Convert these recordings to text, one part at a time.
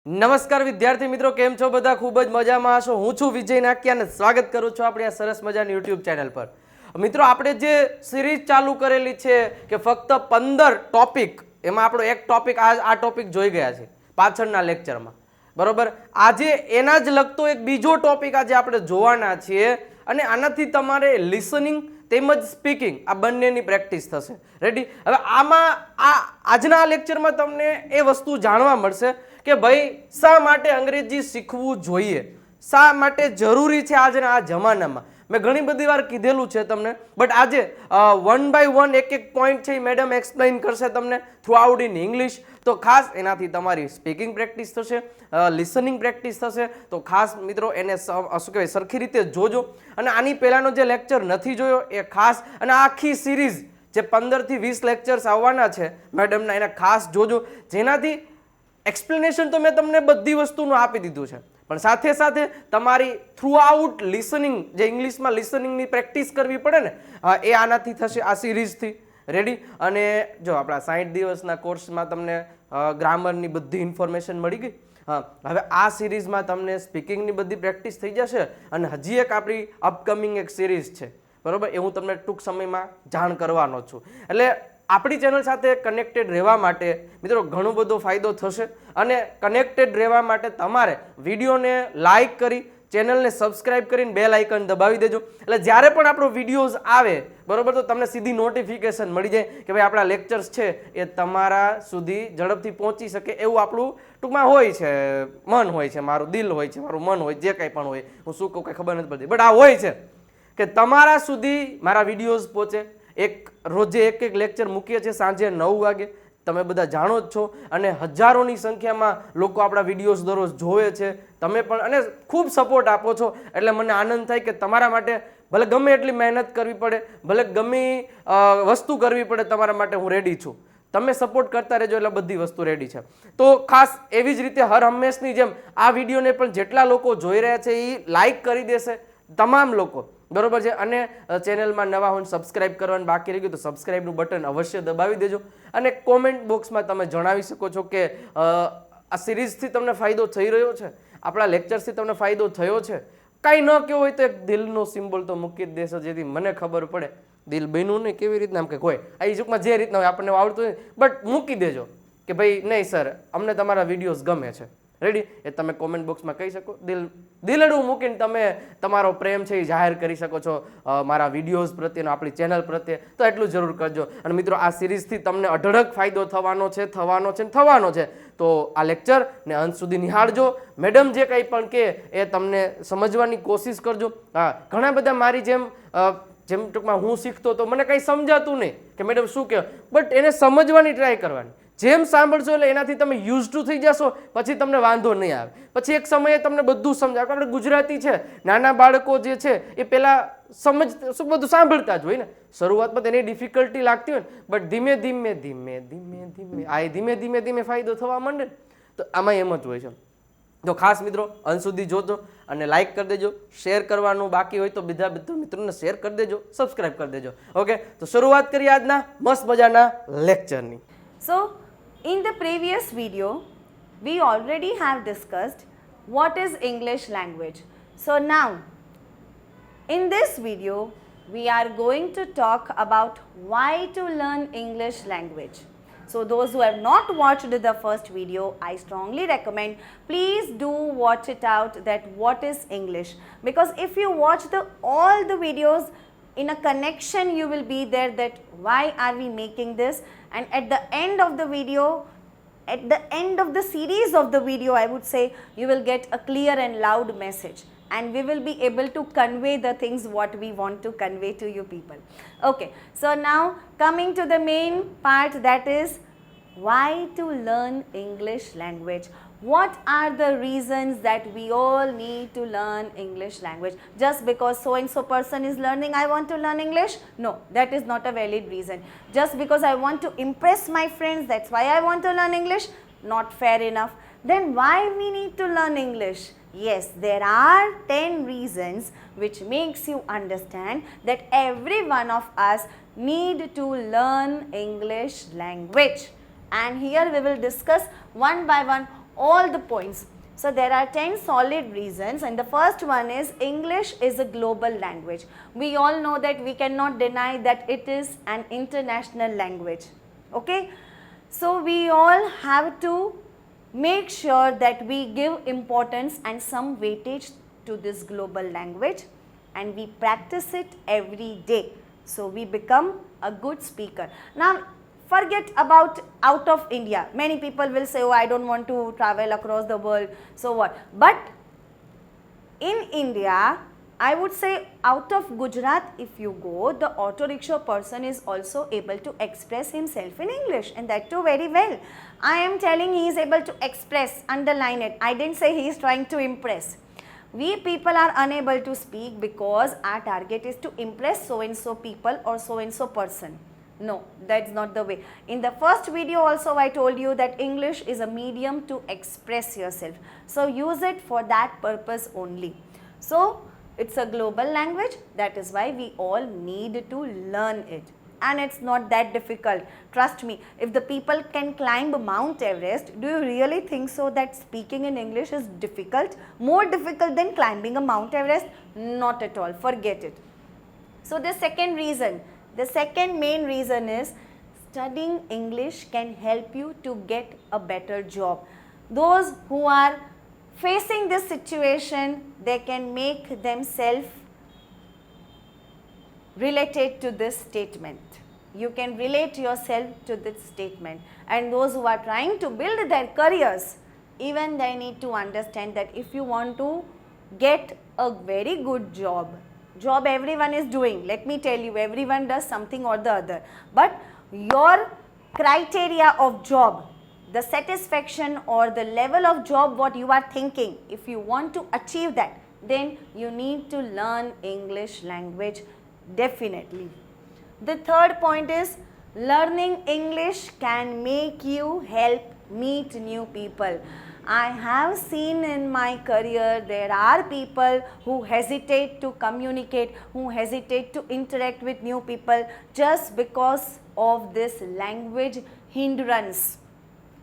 નમસ્કાર વિદ્યાર્થી મિત્રો, કેમ છો બધા? ખૂબ જ મજામાં હશો. હું છું વિજય નાકિયા અને સ્વાગત કરું છું આપણી આ સરસ મજાની યુટ્યુબ ચેનલ પર. મિત્રો, આપણે જે સિરીઝ ચાલુ કરેલી છે કે ફક્ત 15 ટોપિક, એમાં આપણો એક ટોપિક આ ટોપિક જોઈ ગયા છે પાછળના લેક્ચરમાં, બરોબર. આજે એના જ લગતો એક બીજો ટોપિક આજે આપણે જોવાના છીએ અને આનાથી તમારે લિસનિંગ તેમજ સ્પીકિંગ આ બંનેની પ્રેક્ટિસ થશે. રેડી? હવે આમાં આજના લેક્ચરમાં તમને એ વસ્તુ જાણવા મળશે કે ભાઈ શા માટે અંગ્રેજી શીખવું જોઈએ, શા માટે જરૂરી છે આજના આ જમાનામાં. મેં ઘણી બધી વાર કીધેલું છે તમને, બટ આજે વન બાય વન એક એક પોઈન્ટ છે મેડમ એક્સપ્લેન કરશે તમને થ્રુ આઉટ ઇન ઇંગ્લિશ. તો ખાસ એનાથી તમારી સ્પીકિંગ પ્રેક્ટિસ થશે, લિસનિંગ પ્રેક્ટિસ થશે. તો ખાસ મિત્રો એને શું કહેવાય સરખી રીતે જોજો. અને આની પહેલાંનો જે લેક્ચર નથી જોયો એ ખાસ, અને આખી સિરીઝ જે 15 થી 20 લેક્ચર્સ આવવાના છે મેડમના, એને ખાસ જોજો. જેનાથી એક્સપ્લેનેશન તો મેં તમને બધી વસ્તુનું આપી દીધું છે, પણ સાથે સાથે તમારી થ્રુ આઉટ લિસનિંગ, જે ઇંગ્લિશમાં લિસનિંગની પ્રેક્ટિસ કરવી પડે ને, એ આનાથી થશે, આ સિરીઝથી. રેડી? અને જો આપણા 60 દિવસના કોર્સમાં તમને ગ્રામરની બધી ઇન્ફોર્મેશન મળી ગઈ. હવે આ સિરીઝમાં તમને સ્પીકિંગની બધી પ્રેક્ટિસ થઈ જશે. અને હજી એક આપણી અપકમિંગ એક સિરીઝ છે, બરોબર, એ હું તમને ટૂંક સમયમાં જાણ કરવાનો છું. એટલે આપણી ચેનલ સાથે કનેક્ટેડ રહેવા માટે મિત્રો ઘણો બધો ફાયદો થશે. અને કનેક્ટેડ રહેવા માટે તમારે વિડીયોને લાઇક કરી, ચેનલને સબસ્ક્રાઇબ કરીને બેલ આઇકન દબાવી દેજો. એટલે જ્યારે પણ આપણો વિડીયોઝ આવે, બરોબર, તો તમને સીધી નોટિફિકેશન મળી જાય કે ભાઈ આપણા લેક્ચર્સ છે એ તમારા સુધી ઝડપથી પહોંચી શકે. એવું આપણું ટૂંકમાં હોય છે, મન હોય છે, મારું દિલ હોય છે, મારું મન હોય, જે કંઈ પણ હોય, હું શું કહું કંઈ ખબર નથી પડતી, બટ આ હોય છે કે તમારા સુધી મારા વિડીયોઝ પહોંચે. રોજે એક લેક્ચર મૂકીએ છીએ સાંજે 9 વાગે, તમે બધા જાણો જ છો. અને હજારોની સંખ્યામાં લોકો આપણા વિડીયોઝ દરરોજ જોવે છે. તમે પણ અને ખૂબ સપોર્ટ આપો છો, એટલે મને આનંદ થાય કે તમારા માટે ભલે ગમે એટલી મહેનત કરવી પડે, ભલે ગમે વસ્તુ કરવી પડે, તમારા માટે હું રેડી છું. તમે સપોર્ટ કરતા રહેજો એટલે બધી વસ્તુ રેડી છે. તો ખાસ એવી જ રીતે હર હંમેશની જેમ આ વિડીયોને પણ જેટલા લોકો જોઈ રહ્યા છે એ લાઈક કરી દેશે, તમામ લોકો, બરોબર છે. અને ચેનલમાં નવા હોય સબસ્ક્રાઇબ કરવાનું બાકી રહી ગયું તો સબસ્ક્રાઇબનું બટન અવશ્ય દબાવી દેજો. અને કોમેન્ટ બોક્સમાં તમે જણાવી શકો છો કે આ સિરીઝથી તમને ફાયદો થઈ રહ્યો છે, આપણા લેક્ચર્સથી તમને ફાયદો થયો છે. કાંઈ ન કહેવું હોય તો એક દિલનો સિમ્બોલ તો મૂકી જ દેશો, જેથી મને ખબર પડે દિલ બન્યું નહીં કેવી રીતના, આમ કે કોઈ આ યુગમાં જે રીતના હોય આપણને આવડતું હોય, બટ મૂકી દેજો કે ભાઈ નહીં સર, અમને તમારા વિડીયોઝ ગમે છે. રેડી? એ તમે કોમેન્ટ બોક્સમાં કહી શકો. દિલડું મૂકીને તમે તમારો પ્રેમ છે એ જાહેર કરી શકો છો મારા વિડીયોઝ પ્રત્યેનો, આપણી ચેનલ પ્રત્યે. તો એટલું જરૂર કરજો. અને મિત્રો, આ સિરીઝથી તમને અઢળક ફાયદો થવાનો છે. તો આ લેક્ચરને અંત સુધી નિહાળજો. મેડમ જે કંઈ પણ કહે એ તમને સમજવાની કોશિશ કરજો. ઘણા બધા મારી જેમ ટૂંકમાં હું શીખતો તો મને કંઈ સમજાતું નહીં કે મેડમ શું કહે, બટ એને સમજવાની ટ્રાય કરવાની. જેમ સાંભળશો એટલે એનાથી તમે યુઝ ટુ થઈ જશો, પછી તમને વાંધો નહીં આવે. પછી એક સમયે તમને બધું સમજાય. આપણે ગુજરાતી છે, નાના બાળકો જે છે એ પહેલાં બધું સાંભળતા જ હોય ને. શરૂઆતમાં તેની ડિફિકલ્ટી લાગતી હોય ને, બટ ધીમે ધીમે ફાયદો થવા માંડે. તો આમાં એમ જ હોય છે. તો ખાસ મિત્રો અંત સુધી જોજો અને લાઈક કરી દેજો. શેર કરવાનું બાકી હોય તો બીજા મિત્રોને શેર કરી દેજો, સબસ્ક્રાઇબ કરી દેજો. ઓકે, તો શરૂઆત કરીએ આજના મસ્ત મજાના લેક્ચરની. So, in the previous video, we already have discussed what is English language. So now, in this video, we are going to talk about why to learn English language. So those who have not watched the first video, I strongly recommend, please do watch it out that what is English. Because if you watch all the videos, in a connection you will be there that why are we making this, and at the end of the video, at the end of the series of the video, I would say, you will get a clear and loud message, and we will be able to convey the things what we want to convey to you people. Okay, so now coming to the main part, that is why to learn English language. What are the reasons that we all need to learn English language? Just because so and so person is learning, I want to learn English? No, that is not a valid reason. Just because I want to impress my friends, that's why I want to learn English? Not fair enough. Then why we need to learn English? Yes, there are 10 reasons which makes you understand that every one of us need to learn English language. And here we will discuss one by one all the points. So there are 10 solid reasons, and the first one is English is a global language. We all know that, we cannot deny that it is an international language. Okay, so we all have to make sure that we give importance and some weightage to this global language, and we practice it every day, so we become a good speaker. Now forget about out of India. Many people will say, oh, I don't want to travel across the world, so what? But in India, I would say out of Gujarat if you go, the auto rickshaw person is also able to express himself in English, and that too very well. I am telling he is able to express, underline it. I didn't say he is trying to impress. We people are unable to speak because our target is to impress so and so people or so and so person. No, that's not the way. In the first video also I told you that English is a medium to express yourself. So use it for that purpose only. So it's a global language, that is why we all need to learn it. And it's not that difficult. Trust me, if the people can climb Mount Everest, do you really think so that speaking in English is difficult? More difficult than climbing a Mount Everest? Not at all, forget it. So the second reason, the second main reason is studying English can help you to get a better job. Those who are facing this situation, they can make themselves related to this statement. You can relate yourself to this statement. And those who are trying to build their careers, even they need to understand that if you want to get a very good job everyone is doing, let me tell you, everyone does something or the other, but your criteria of job, the satisfaction or the level of job what you are thinking, if you want to achieve that, then you need to learn English language definitely. The third point is learning English can make you help meet new people. I have seen in my career there are people who hesitate to communicate, who hesitate to interact with new people just because of this language hindrance.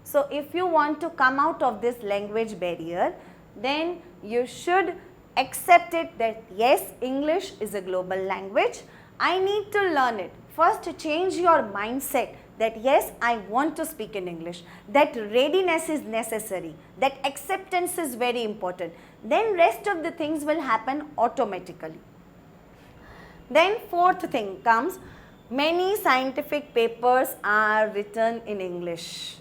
So if you want to come out of this language barrier, then you should accept it that yes, English is a global language. I need to learn it. First, change your mindset that yes, I want to speak in English. That readiness is necessary. That acceptance is very important. Then rest of the things will happen automatically. Then fourth thing comes, many scientific papers are written in English.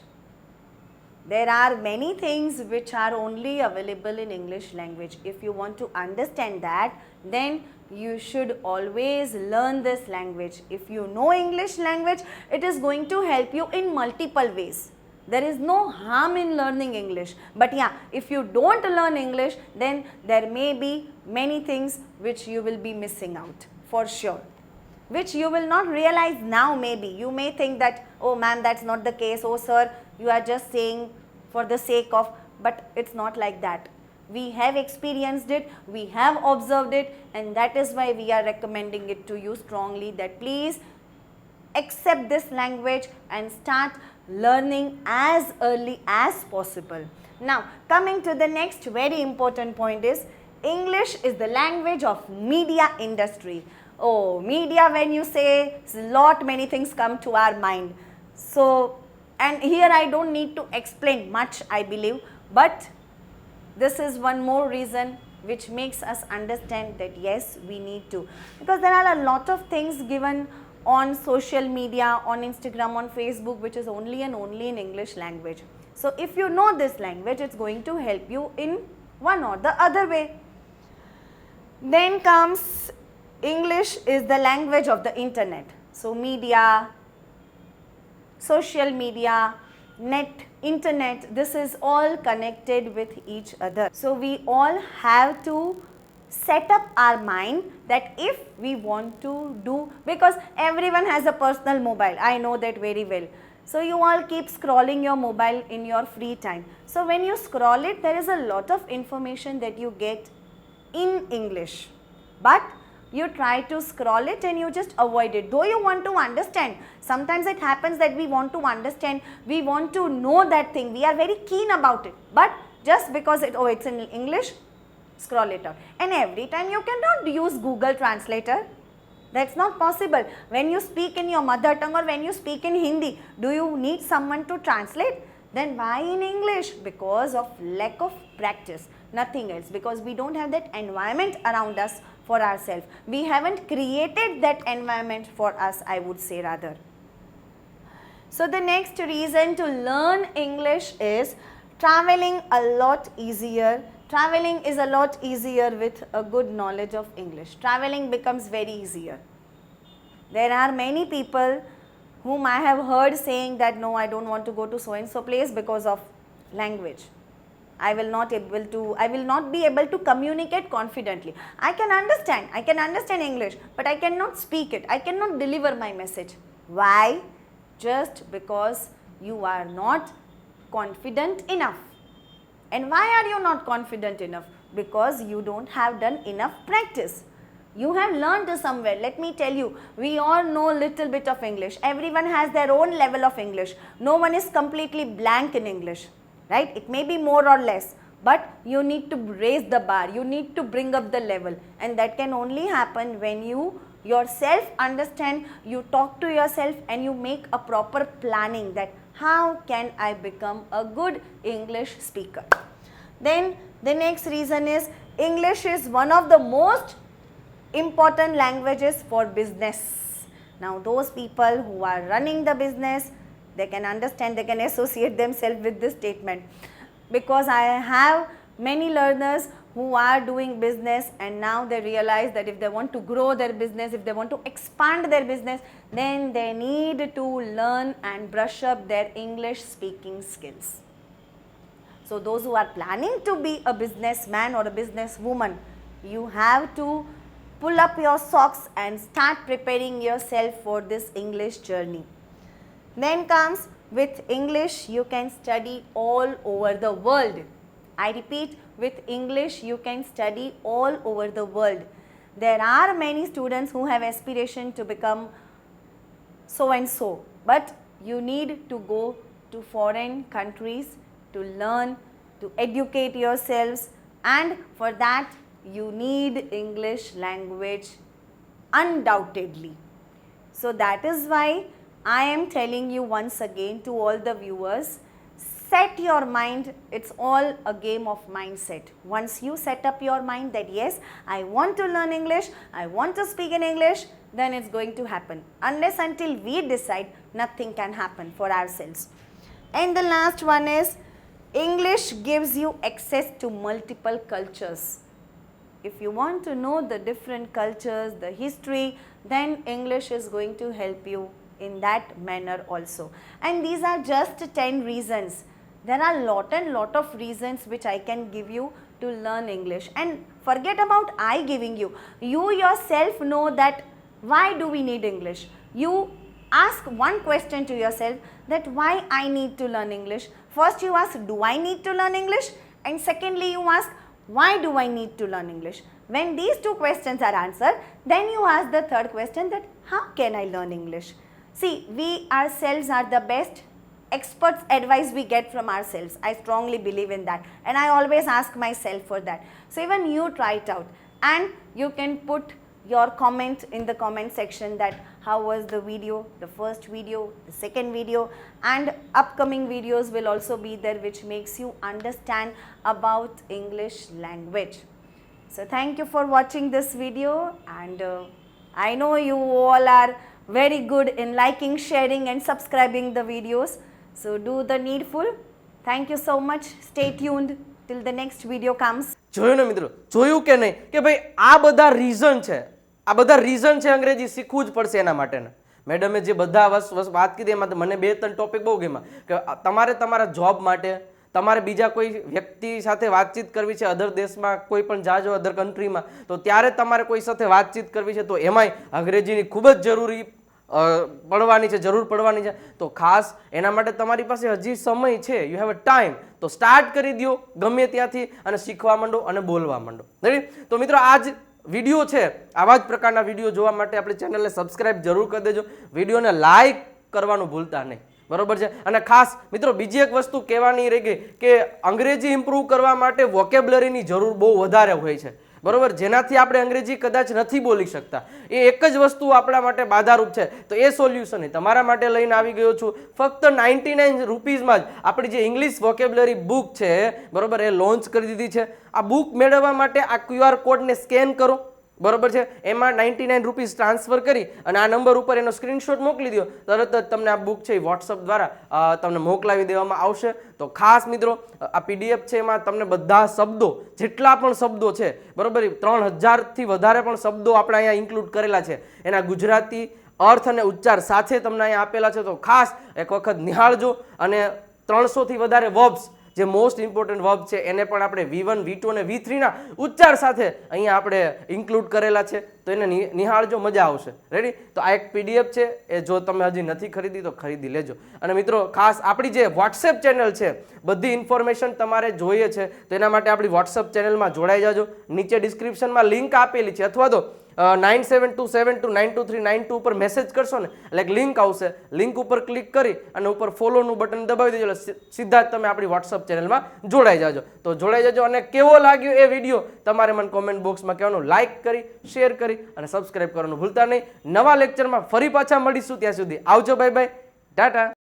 There are many things which are only available in English language. If you want to understand that, then you should always learn this language. If you know English language, it is going to help you in multiple ways. There is no harm in learning English. But yeah, if you don't learn English, then there may be many things which you will be missing out, for sure. Which you will not realize now maybe. You may think that, oh ma'am, that's not the case. Oh sir, you are just saying for the sake of, but it's not like that. We have experienced it, we have observed it, and that is why we are recommending it to you strongly that please accept this language and start learning as early as possible. Now, coming to the next very important point is English is the language of media industry. Oh, media, when you say, many things come to our mind. So, and here I don't need to explain much, I believe, but this is one more reason which makes us understand that yes, we need to. Because there are a lot of things given on social media, on Instagram, on Facebook, which is only and only in English language. So if you know this language, it's going to help you in one or the other way. Then comes English is the language of the internet. So media, social media, net, internet, this is all connected with each other. So we all have to set up our mind that if we want to do, because everyone has a personal mobile, I know that very well. So you all keep scrolling your mobile in your free time. So when you scroll it, there is a lot of information that you get in English. But you try to scroll it and you just avoid it. Though you want to understand, sometimes it happens that we want to understand, we want to know that thing, we are very keen about it, but just because it's in English, scroll it out. And every time you cannot use Google Translator. That's not possible. When you speak in your mother tongue or when you speak in Hindi, do you need someone to translate? Then why in English? Because of lack of practice, nothing else. Because we don't have that environment around us for ourselves. We haven't created that environment for us, I would say rather. So the next reason to learn English is traveling a lot easier. Traveling is a lot easier with a good knowledge of English. Traveling becomes very easier. There are many people whom I have heard saying that no, I don't want to go to so and so place because of language. I will not be able to communicate confidently. I can understand English, but I cannot speak it. I cannot deliver my message. Why? Just because you are not confident enough. And why are you not confident enough? Because you don't have done enough practice. You have learned somewhere. Let me tell you, we all know little bit of English. Everyone has their own level of English. No one is completely blank in English, right? It may be more or less, but you need to raise the bar. You need to bring up the level, and that can only happen when you yourself understand, you talk to yourself and you make a proper planning that how can I become a good English speaker. Then the next reason is English is one of the most important languages for business. Now those people who are running the business, they can understand, they can associate themselves with this statement, because I have many learners who are doing business and now they realize that if they want to grow their business, if they want to expand their business, then they need to learn and brush up their English speaking skills. So those who are planning to be a businessman or a businesswoman, you have to pull up your socks and start preparing yourself for this English journey. Then comes, with English you can study all over the world. I repeat, with English you can study all over the world. There are many students who have aspiration to become so and so, but you need to go to foreign countries to learn, to educate yourselves, and for that you need English language undoubtedly. So that is why I am telling you once again to all the viewers, set your mind. It's all a game of mindset. Once you set up your mind that yes, I want to learn English, I want to speak in English, then it's going to happen. Unless until we decide, nothing can happen for ourselves. And the last one is, English gives you access to multiple cultures. If you want to know the different cultures, the history, then English is going to help you in that manner also. And these are just 10 reasons. There are lot of reasons which I can give you to learn English. And forget about I giving you. You yourself know that why do we need English? You ask one question to yourself, that why I need to learn English. First you ask, do I need to learn English? And secondly you ask, why do I need to learn English? When these two questions are answered, then you ask the third question, that how can I learn English? See, we ourselves are the best. Experts' advice we get from ourselves. I strongly believe in that, and I always ask myself for that. So even you try it out, and you can put your comment in the comment section that how was the video, the first video, the second video, and upcoming videos will also be there which makes you understand about English language. So thank you for watching this video, and I know you all are very good in liking, sharing and subscribing the videos. So do the needful. Thank you so much. Stay tuned till the next video comes. જોયું ને મિત્રો, જોયું કે નહીં કે ભાઈ આ બધા રીઝન છે, આ બધા રીઝન છે અંગ્રેજી શીખવું જ પડશે એના માટેના. મેડમે જે બધા વાત કીધી એમાં મને 2-3 ટોપિક બહુ ગમ્યા કે તમારે તમારા જોબ માટે, તમારે બીજા કોઈ વ્યક્તિ સાથે વાતચીત કરવી છે અધર દેશમાં, કોઈ પણ જાજો અધર કન્ટ્રીમાં, તો ત્યારે તમારે કોઈ સાથે વાતચીત કરવી છે તો એમાંય અંગ્રેજીની ખૂબ જ જરૂર પડવાની છે. તો ખાસ એના માટે તમારી પાસે હજી સમય છે, યુ હેવ અ ટાઈમ. તો સ્ટાર્ટ કરી દો ગમે ત્યાંથી અને શીખવા માંડો અને બોલવા માંડો. તો મિત્રો આ જ વિડીયો છે આવા જ પ્રકારના વિડીયો જોવા માટે આપણી ચેનલને સબસ્ક્રાઇબ જરૂર કરી દેજો, વિડીયોને લાઈક કરવાનું ભૂલતા નહીં, બરોબર છે. અને ખાસ મિત્રો બીજી એક વસ્તુ કહેવાની રહી ગઈ કે અંગ્રેજી ઇમ્પ્રૂવ કરવા માટે વોકેબ્લરીની જરૂર બહુ વધારે હોય છે, બરોબર, જેનાથી આપણે અંગ્રેજી કદાચ નથી બોલી શકતા. એ એક જ વસ્તુ આપણા માટે બાધારૂપ છે. તો એ સોલ્યુશન તમારા માટે લઈને આવી ગયો છું. ફક્ત 99 રૂપીઝમાં જ આપણી જે ઇંગ્લિશ વોકેબ્લરી બુક છે, બરોબર, એ લોન્ચ કરી દીધી છે. આ બુક મેળવવા માટે આ QR કોડને સ્કેન કરો, બરોબર છે. એમાં 99 રૂપીઝ ટ્રાન્સફર કરી અને આ નંબર ઉપર એનો સ્ક્રીનશોટ મોકલી દો, તરત જ તમને આ બુક છે એ વોટ્સઅપ દ્વારા તમને મોકલાવી દેવામાં આવશે. તો ખાસ મિત્રો આ PDF છે એમાં તમને બધા શબ્દો, જેટલા પણ શબ્દો છે, બરોબર, 3000થી વધારે પણ શબ્દો આપણે અહીંયા ઇન્ક્લુડ કરેલા છે, એના ગુજરાતી અર્થ અને ઉચ્ચાર સાથે તમને અહીંયા આપેલા છે. તો ખાસ એક વખત નિહાળજો. અને 300થી વધારે વર્બ્સ, જે મોસ્ટ ઇમ્પોર્ટન્ટ વર્બ છે, એને પણ આપણે V1, V2 અને V3 ના ઉચ્ચાર સાથે અહીંયા આપણે ઇન્ક્લુડ કરેલા છે. તો એને નિહાળજો, મજા આવશે. રેડી? તો આ એક PDF છે, એ જો તમે હજી નથી ખરીદી તો ખરીદી લેજો. અને મિત્રો ખાસ આપણી જે WhatsApp ચેનલ છે, બધી ઇન્ફોર્મેશન તમારે જોઈએ છે તો એના માટે આપણી WhatsApp ચેનલમાં જોડાઈ જાજો. નીચે ડિસ્ક્રિપ્શનમાં લિંક આપેલી છે, અથવા તો 9727292392 ઉપર મેસેજ કરશો ને એટલે એક લિંક આવશે, લિંક ઉપર ક્લિક કરી અને ઉપર ફોલોનું બટન દબાવી દેજો એટલે સીધા જ તમે આપણી WhatsApp ચેનલમાં જોડાઈ જાજો. તો જોડાઈ જજો. અને કેવો લાગ્યો એ વિડીયો તમારે મને કોમેન્ટ બોક્સમાં કહેવાનું, લાઈક કરી, શેર કરી અને સબસ્ક્રાઇબ કરવાનું ભૂલતા નહીં. નવા લેક્ચરમાં ફરી પાછા મળીશું, ત્યાં સુધી આવજો, બાય બાય, ટાટા.